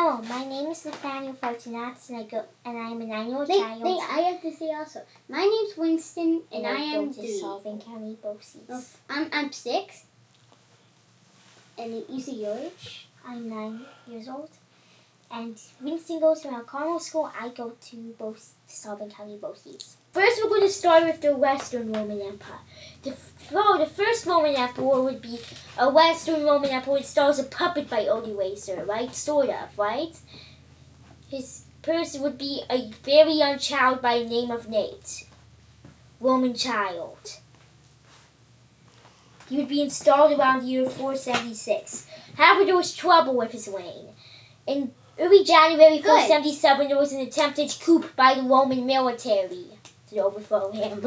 Hello, my name is Nathaniel Fortunatus, and I am a 9-year-old child. I have to say also, my name's Winston, and I am go to 3. Sullivan County BOCES. I'm 6. And you see your age? I'm 9 years old. And Winston goes to Mount Carmel School. I go to Sullivan County BOCES. First, we're going to start with the Western Roman Empire. The first Roman emperor would be a Western Roman emperor that stars a puppet by Odoacer, right? Sort of, right? His person would be a very young child by the name of Nate. Roman child. He would be installed around the year 476. However, there was trouble with his reign. In early January 477, there was an attempted coup by the Roman military to overthrow him.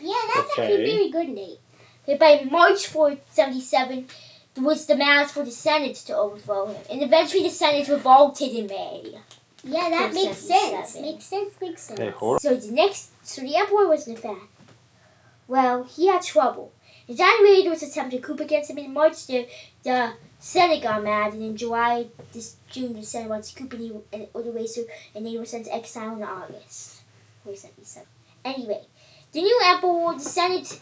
Yeah, that's actually very good, Nate. But by March 477, there was demands for the Senate to overthrow him. And eventually the Senate revolted in May. Yeah, that makes sense. Makes sense. Hey, hold on. So the emperor was Nathan. Well, he had trouble. In January, there was an attempted coup against him. In March, the Senate got mad. And in June, the Senate wanted to coup and Odoacer, and they were sent to exile in August 477. Anyway, the new emperor, the Senate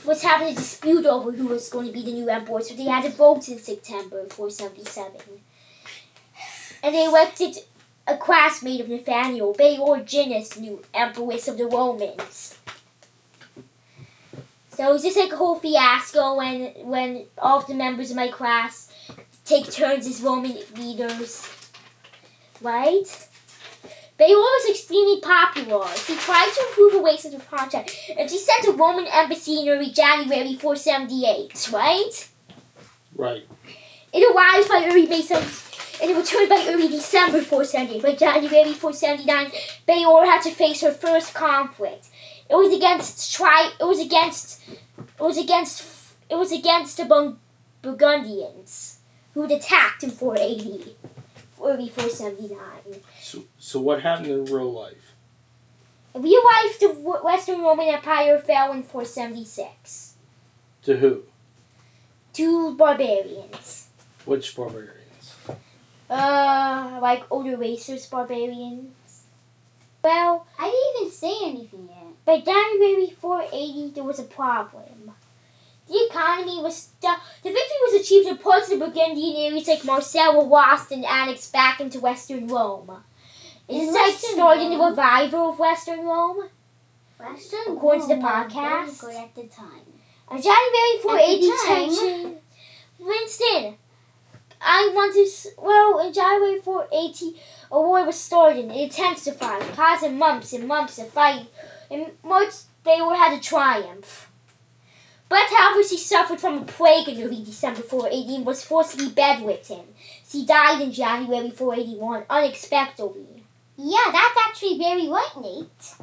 was having a dispute over who was going to be the new emperor, so they had a vote in September 477. And they elected a classmate of Nathaniel, Beorginus, the new empress of the Romans. So it was just like a whole fiasco when all of the members of my class take turns as Roman leaders. Right? Beor was extremely popular. She tried to improve relations with Pontiac, and she sent a Roman embassy in early January 478, right? Right. It arrived by early May 7th, and it returned by early December 478. By January 479, Beor had to face her first conflict. It was against the Burgundians, who had attacked in 480, early 479. So what happened in real life? In real life, the Western Roman Empire fell in 476. To who? To barbarians. Which barbarians? Like Odoacer's barbarians. Well, I didn't even say anything yet. By January 480, there was a problem. The economy was the victory was achieved in parts of the Burgundian areas like Marseille were lost and annexed back into Western Rome. Is this starting the revival of Western Rome? According to the podcast. Very good at the time. On January 480, Winston, in January 480, a war was started. It intensified, causing months and months of fight. In March, Beor had a triumph. But however, she suffered from a plague in early December 480 and was forcibly bedridden. She died in January 481, unexpectedly. Yeah, that's actually very right, Nate.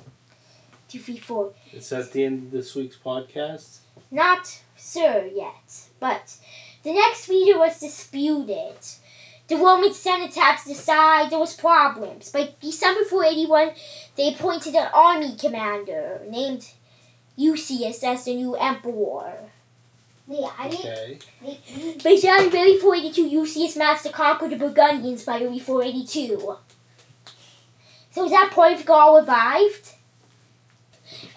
2, 3, 4. Is that the end of this week's podcast? Not sure yet, but the next leader was disputed. The Roman Senate had to decide. There was problems. By December 481, they appointed an army commander named Eusebius as the new emperor. By January 482, Eusebius managed to conquer the Burgundians by early 482. So is that part of Gaul revived?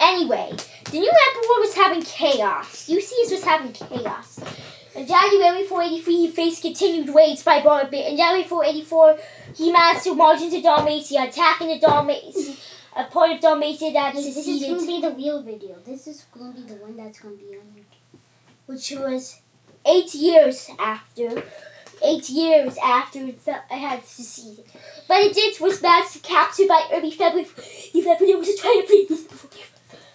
Anyway, the new emperor was having chaos. Eusebius was having chaos. In January 483, he faced continued raids by barbarians. In January 484, he managed to march into Dalmatia, attacking the a part of Dalmatia that seceded. This is going to be the real video. This is going to be the one that's going to be on YouTube. Which was 8 years after it had seceded. But it was managed to capture by early February. There was a triumph.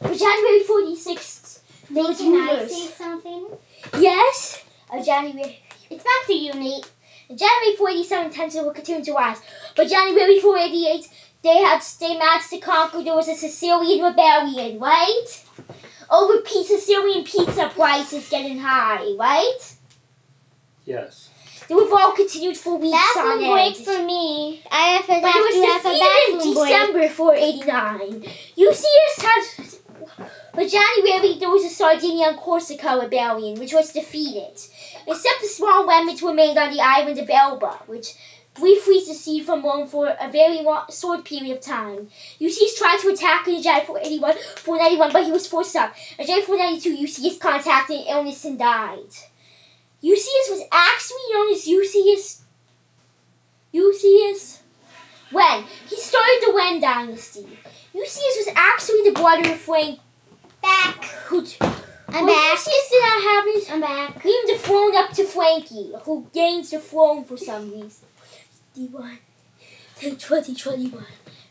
For January 46th, there was Can I say something? Yes. January. It's back to you, Nate. In January 487, tensions will continue to rise. But January 488, they managed to conquer. There was a Sicilian rebellion, right? Over Sicilian pizza prices getting high, right? Yes. The revolt continued for weeks on Bathroom break end. for me. I have to But it was have a bathroom break. December 489. By January, there was a Sardinia and Corsica rebellion, which was defeated. Except the small remnants remained on the island of Elba, which briefly seceded from Rome for a very short period of time. Eusebius tried to attack in July 491, but he was forced up. In July 492, Eusebius contracted an illness and died. Eusebius was actually known as Eusebius Wen. He started the Wen dynasty. Eusebius was actually the brother of Frank. I'm back. Eusebius did not have his. I'm back. Leaving the throne up to Frankie, who gains the throne for some reason. 51, 2021.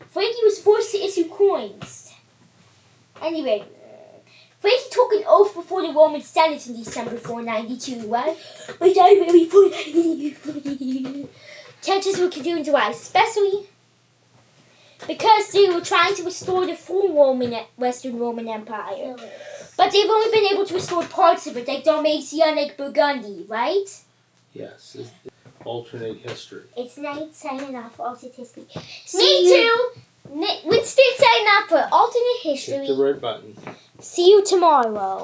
Frankie was forced to issue coins. Anyway, Frankie took an oath before the Roman Senate in December 492, right? But I really 492. Tensions will continue in July, especially because they were trying to restore the full Western Roman Empire. But they've only been able to restore parts of it, like Dalmatia and like Burgundy, right? Yes. Alternate history. It's night signing off for alternate history. Me too. Winston signing off for alternate Hit history. the red button. See you tomorrow.